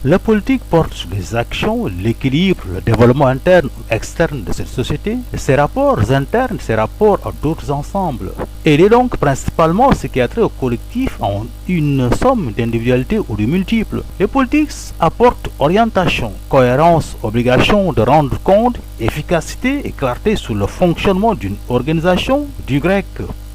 La politique porte sur les actions, l'équilibre, le développement interne ou externe de cette société, ses rapports internes, ses rapports à d'autres ensembles. Elle est donc principalement ce qui a trait au collectif en une somme d'individualités ou de multiples. Les politiques apportent orientation, cohérence, obligation de rendre compte, efficacité et clarté sur le fonctionnement d'une organisation, du grec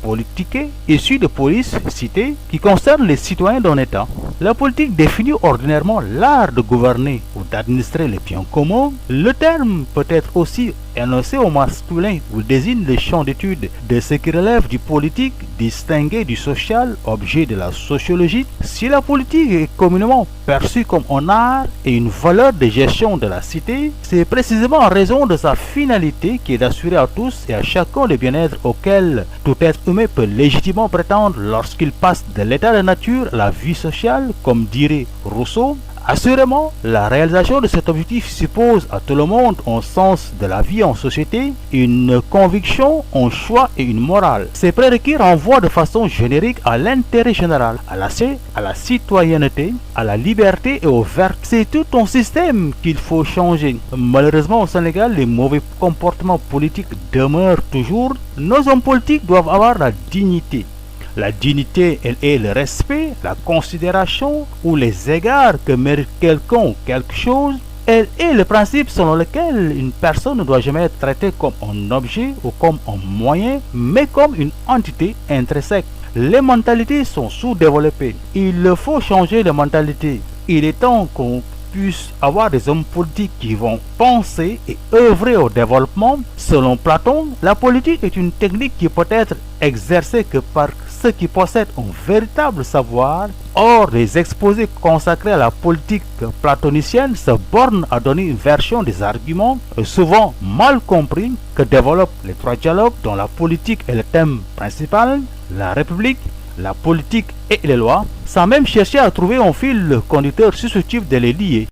politique, issu de police, cité, qui concerne les citoyens d'un État. La politique définit ordinairement l'art de gouverner ou d'administrer les biens communs. Le terme peut être aussi énoncé au masculin ou désigne le champ d'étude de ce qui relève du politique distingué du social, objet de la sociologie. Si la politique est communément perçue comme un art et une valeur de gestion de la cité, c'est précisément en raison de sa finalité qui est d'assurer à tous et à chacun le bien-être auquel tout être humain peut légitimement prétendre lorsqu'il passe de l'état de nature à la vie sociale, comme dirait Rousseau. Assurément, la réalisation de cet objectif suppose à tout le monde un sens de la vie en société, une conviction, un choix et une morale. Ces prérequis renvoient de façon générique à l'intérêt général, à la citoyenneté, à la liberté et aux vertus. C'est tout un système qu'il faut changer. Malheureusement, au Sénégal, les mauvais comportements politiques demeurent toujours. Nos hommes politiques doivent avoir la dignité. La dignité, elle est le respect, la considération ou les égards que mérite quelqu'un ou quelque chose. Elle est le principe selon lequel une personne ne doit jamais être traitée comme un objet ou comme un moyen, mais comme une entité intrinsèque. Les mentalités sont sous-développées. Il faut changer les mentalités. Il est temps qu'on puisse avoir des hommes politiques qui vont penser et œuvrer au développement. Selon Platon, la politique est une technique qui peut être exercée que par ceux qui possèdent un véritable savoir. Or, les exposés consacrés à la politique platonicienne se bornent à donner une version des arguments, souvent mal compris, que développent les trois dialogues dont la politique est le thème principal, la République, la politique et les lois, sans même chercher à trouver un fil conducteur susceptible de les lier.